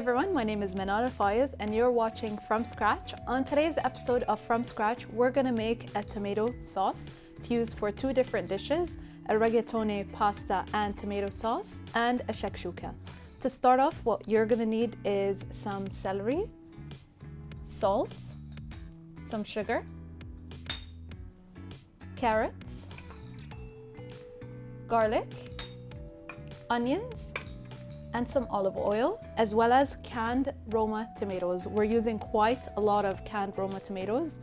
everyone, my name is Manal Fayez and you're watching From Scratch. On today's episode of From Scratch, we're gonna make a tomato sauce to use for two different dishes, a rigatoni pasta and tomato sauce, and a shakshuka. To start off, what you're gonna need is some celery, salt, some sugar, carrots, garlic, onions, and some olive oil, as well as canned Roma tomatoes. We're using quite a lot of canned Roma tomatoes.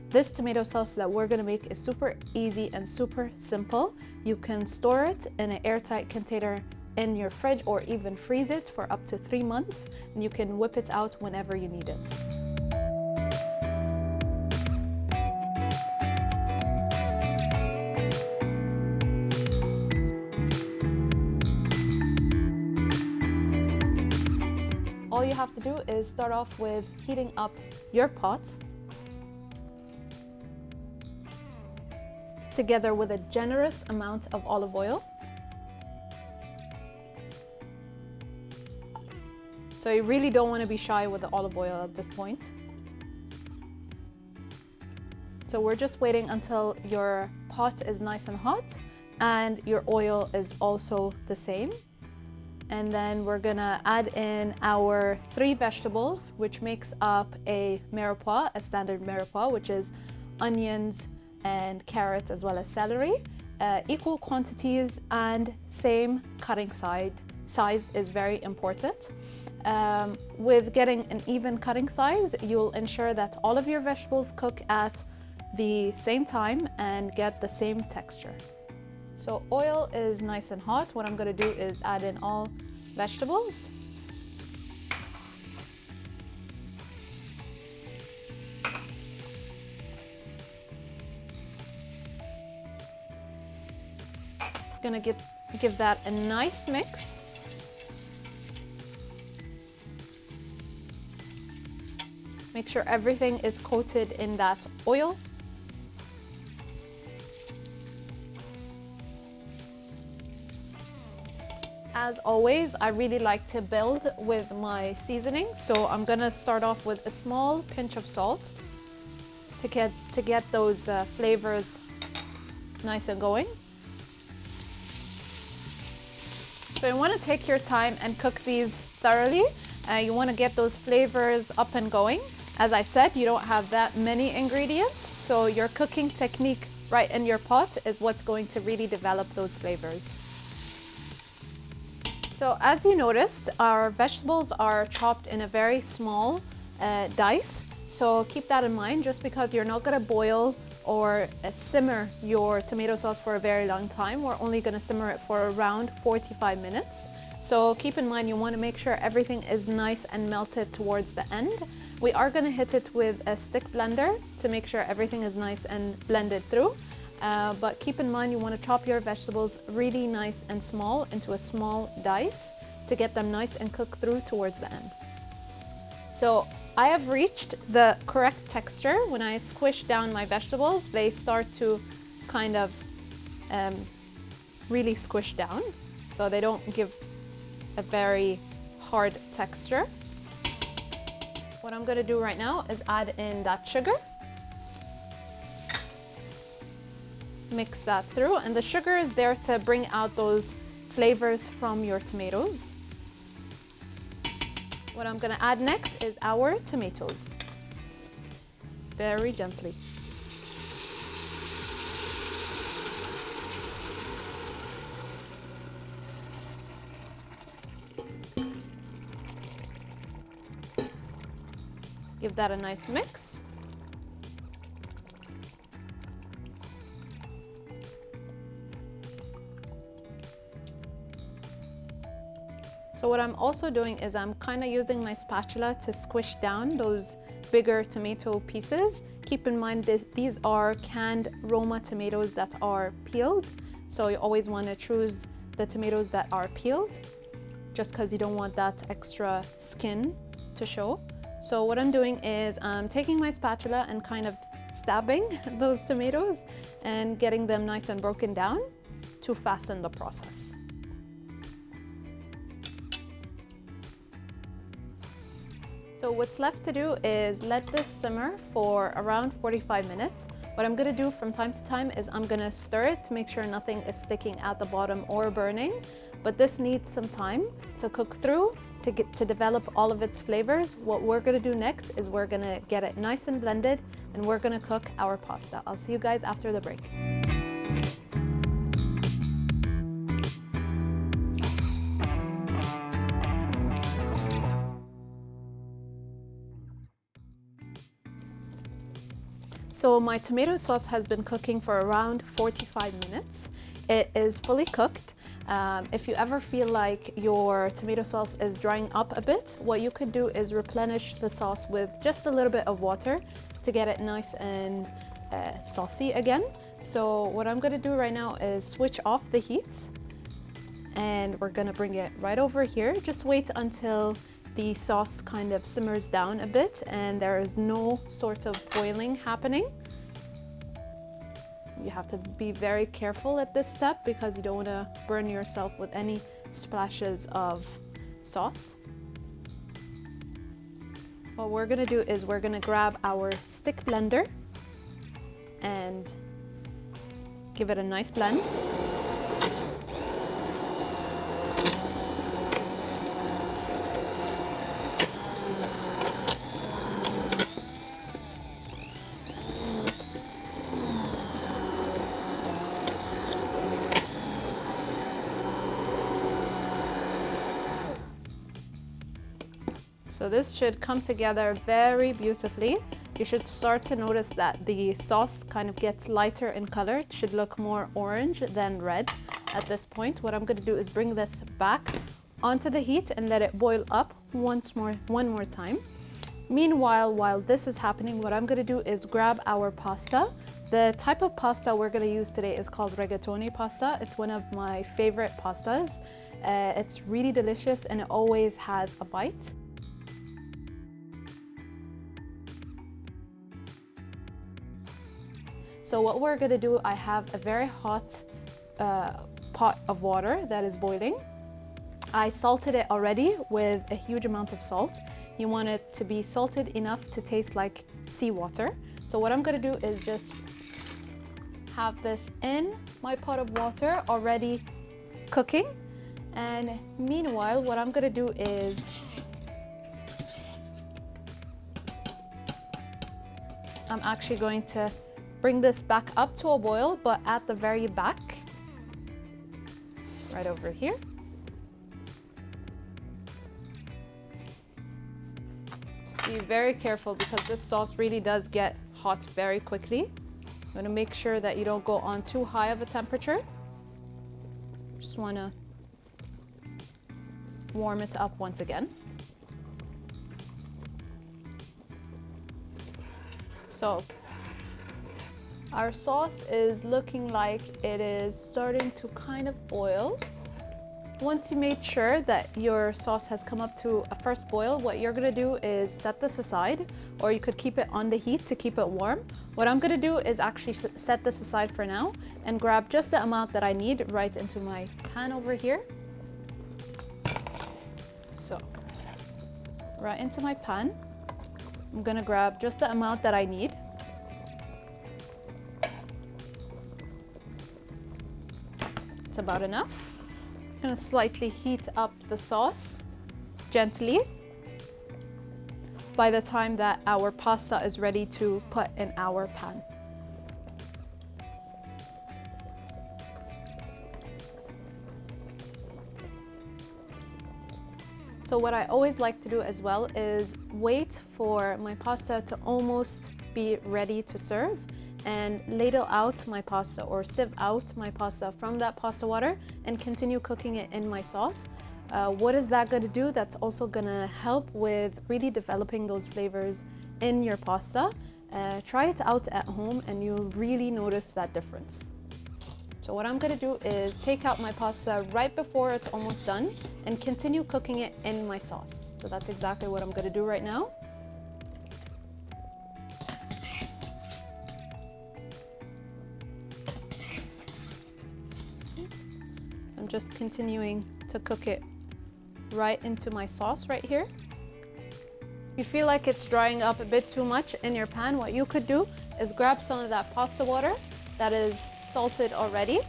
This tomato sauce that we're gonna make is super easy and super simple. You can store it in an airtight container in your fridge or even freeze it for up to 3 months, and you can whip it out whenever you need it. All you have to do is start off with heating up your pot together with a generous amount of olive oil. So you really don't want to be shy with the olive oil at this point. So we're just waiting until your pot is nice and hot and your oil is also the same. And then we're gonna add in our 3 vegetables, which makes up a mirepoix, a standard mirepoix, which is onions and carrots as well as celery. Equal quantities and same cutting size is very important. With getting an even cutting size, you'll ensure that all of your vegetables cook at the same time and get the same texture. So oil is nice and hot. What I'm gonna do is add in all vegetables. Gonna give that a nice mix. Make sure everything is coated in that oil. As always, I really like to build with my seasoning, so I'm gonna start off with a small pinch of salt to get those flavors nice and going. So you want to take your time and cook these thoroughly. You want to get those flavors up and going. As I said, you don't have that many ingredients, so your cooking technique right in your pot is what's going to really develop those flavors. So as you noticed, our vegetables are chopped in a very small dice. So keep that in mind. Just because you're not going to boil or simmer your tomato sauce for a very long time, we're only going to simmer it for around 45 minutes. So keep in mind, you want to make sure everything is nice and melted towards the end. We are going to hit it with a stick blender to make sure everything is nice and blended through. But keep in mind, you want to chop your vegetables really nice and small into a small dice to get them nice and cooked through towards the end. So I have reached the correct texture. When I squish down my vegetables, they start to kind of really squish down, so they don't give a very hard texture. What I'm going to do right now is add in that sugar. Mix that through, and the sugar is there to bring out those flavors from your tomatoes. What I'm going to add next is our tomatoes. Very gently. Give that a nice mix. So what I'm also doing is I'm kind of using my spatula to squish down those bigger tomato pieces. Keep in mind that these are canned Roma tomatoes that are peeled. So you always want to choose the tomatoes that are peeled, just because you don't want that extra skin to show. So what I'm doing is I'm taking my spatula and kind of stabbing those tomatoes and getting them nice and broken down to fasten the process. So what's left to do is let this simmer for around 45 minutes. What I'm gonna do from time to time is I'm gonna stir it to make sure nothing is sticking at the bottom or burning. But this needs some time to cook through to develop all of its flavors. What we're gonna do next is we're gonna get it nice and blended and we're gonna cook our pasta. I'll see you guys after the break. So my tomato sauce has been cooking for around 45 minutes. It is fully cooked. If you ever feel like your tomato sauce is drying up a bit, what you could do is replenish the sauce with just a little bit of water to get it nice and saucy again. So what I'm gonna do right now is switch off the heat and we're gonna bring it right over here. Just wait until the sauce kind of simmers down a bit and there is no sort of boiling happening. You have to be very careful at this step because you don't want to burn yourself with any splashes of sauce. What we're gonna do is we're gonna grab our stick blender and give it a nice blend. So this should come together very beautifully. You should start to notice that the sauce kind of gets lighter in color. It should look more orange than red at this point. What I'm going to do is bring this back onto the heat and let it boil up one more time. Meanwhile, while this is happening, what I'm going to do is grab our pasta. The type of pasta we're going to use today is called rigatoni pasta. It's one of my favorite pastas. It's really delicious and it always has a bite. So what we're gonna do, I have a very hot pot of water that is boiling. I salted it already with a huge amount of salt. You want it to be salted enough to taste like seawater. So what I'm gonna do is just have this in my pot of water already cooking. And meanwhile, what I'm gonna do is I'm actually going to bring this back up to a boil, but at the very back, right over here. Just be very careful because this sauce really does get hot very quickly. You want to make sure that you don't go on too high of a temperature. Just want to warm it up once again. So our sauce is looking like it is starting to kind of boil. Once you made sure that your sauce has come up to a first boil, what you're gonna do is set this aside, or you could keep it on the heat to keep it warm. What I'm gonna do is actually set this aside for now and grab just the amount that I need right into my pan over here. So, right into my pan, I'm gonna grab just the amount that I need. It's about enough. I'm gonna slightly heat up the sauce gently by the time that our pasta is ready to put in our pan. So what I always like to do as well is wait for my pasta to almost be ready to serve and ladle out my pasta or sieve out my pasta from that pasta water and continue cooking it in my sauce. What is that going to do? That's also going to help with really developing those flavors in your pasta. Try it out at home and you'll really notice that difference. So what I'm going to do is take out my pasta right before it's almost done and continue cooking it in my sauce. So that's exactly what I'm going to do right now. I'm just continuing to cook it right into my sauce right here. If you feel like it's drying up a bit too much in your pan, what you could do is grab some of that pasta water that is salted already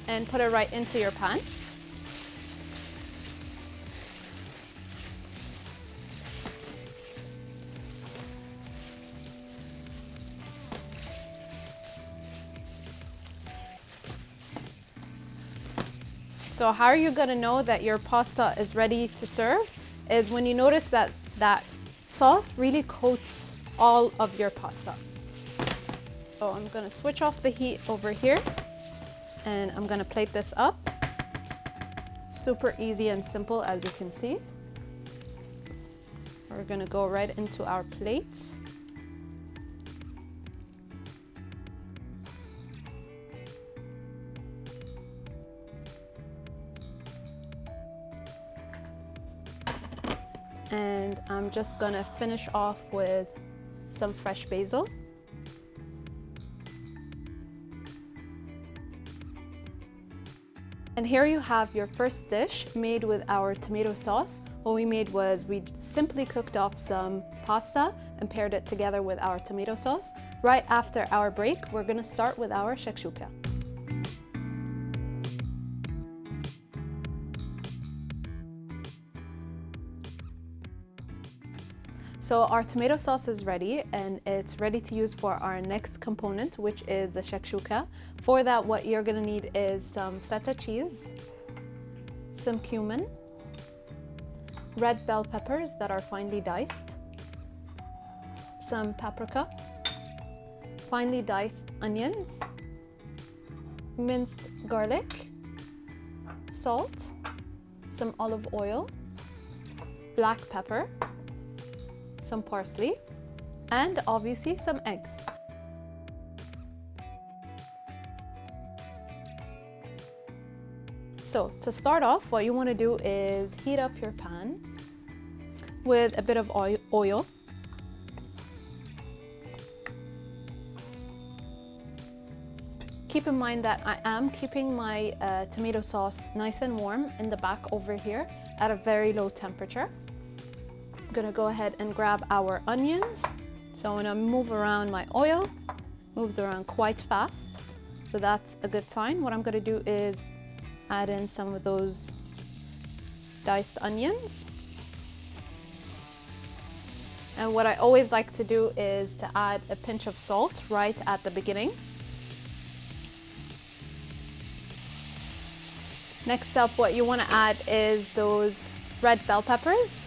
and put it right into your pan. So how are you going to know that your pasta is ready to serve is when you notice that that sauce really coats all of your pasta. So I'm going to switch off the heat over here and I'm going to plate this up. Super easy and simple, as you can see. We're going to go right into our plate. And I'm just gonna finish off with some fresh basil. And here you have your first dish made with our tomato sauce. What we made was we simply cooked off some pasta and paired it together with our tomato sauce. Right after our break, we're gonna start with our shakshuka. So our tomato sauce is ready and it's ready to use for our next component, which is the shakshuka. For that, what you're gonna need is some feta cheese, some cumin, red bell peppers that are finely diced, some paprika, finely diced onions, minced garlic, salt, some olive oil, black pepper, some parsley, and obviously some eggs. So to start off, what you want to do is heat up your pan with a bit of oil. Keep in mind that I am keeping my tomato sauce nice and warm in the back over here at a very low temperature. I'm gonna go ahead and grab our onions. So when I move around, my oil moves around quite fast. So that's a good sign. What I'm gonna do is add in some of those diced onions. And what I always like to do is to add a pinch of salt right at the beginning. Next up, what you want to add is those red bell peppers.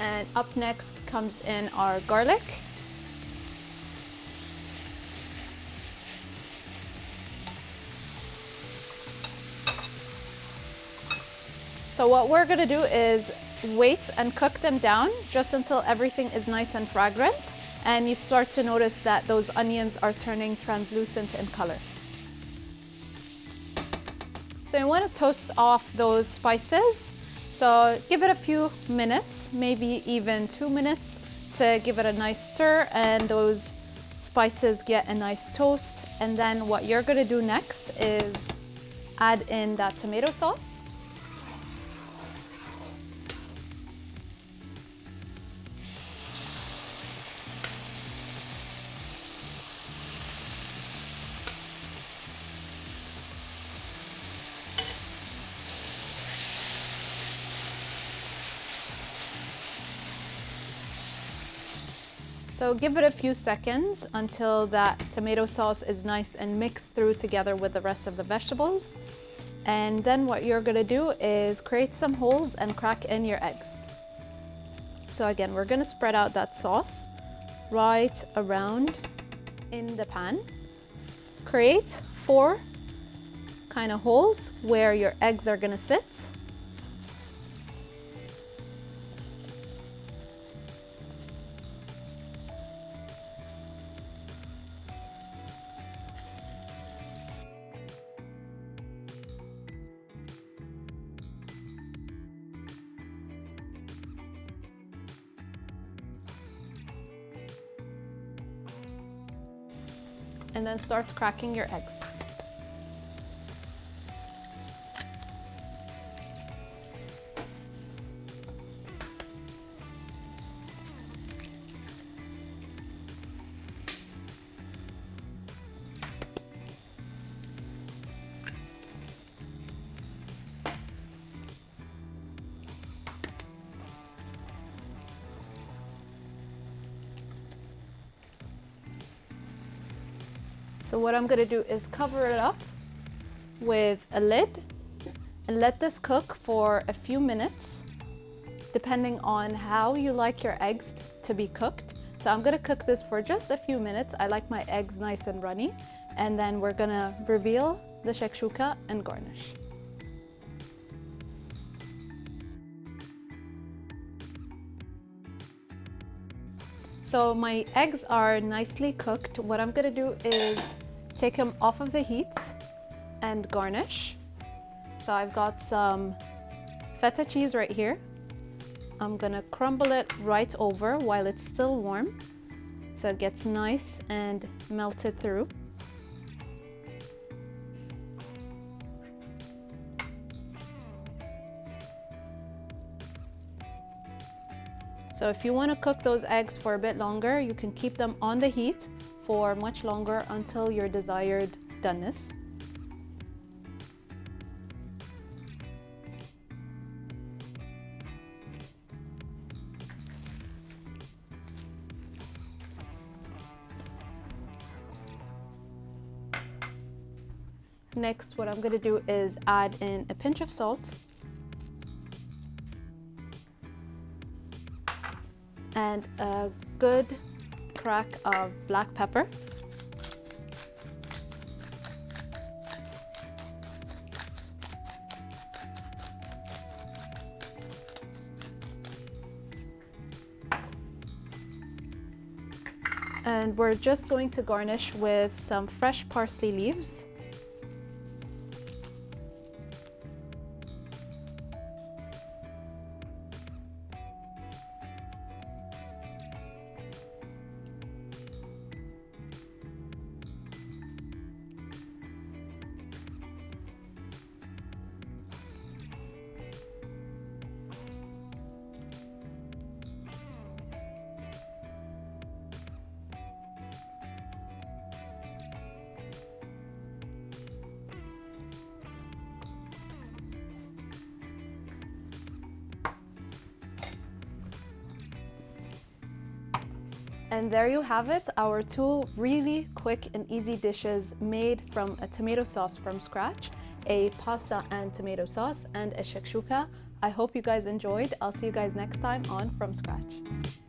And up next comes in our garlic. So what we're going to do is wait and cook them down just until everything is nice and fragrant and you start to notice that those onions are turning translucent in color. So you want to toast off those spices. So give it a few minutes, maybe even 2 minutes to give it a nice stir and those spices get a nice toast. And then what you're going to do next is add in that tomato sauce. So give it a few seconds until that tomato sauce is nice and mixed through together with the rest of the vegetables. And then what you're gonna do is create some holes and crack in your eggs. So again, we're gonna spread out that sauce right around in the pan. Create 4 kind of holes where your eggs are gonna sit. and then start cracking your eggs. So what I'm gonna do is cover it up with a lid and let this cook for a few minutes, depending on how you like your eggs to be cooked. So I'm gonna cook this for just a few minutes. I like my eggs nice and runny. And then we're gonna reveal the shakshuka and garnish. So my eggs are nicely cooked. What I'm gonna do is take them off of the heat and garnish. So I've got some feta cheese right here. I'm gonna crumble it right over while it's still warm, so it gets nice and melted through. So if you want to cook those eggs for a bit longer, you can keep them on the heat for much longer until your desired doneness. Next, what I'm going to do is add in a pinch of salt and a good crack of black pepper. And we're just going to garnish with some fresh parsley leaves. And there you have it, our two really quick and easy dishes made from a tomato sauce from scratch, a pasta and tomato sauce, and a shakshuka. I hope you guys enjoyed. I'll see you guys next time on From Scratch.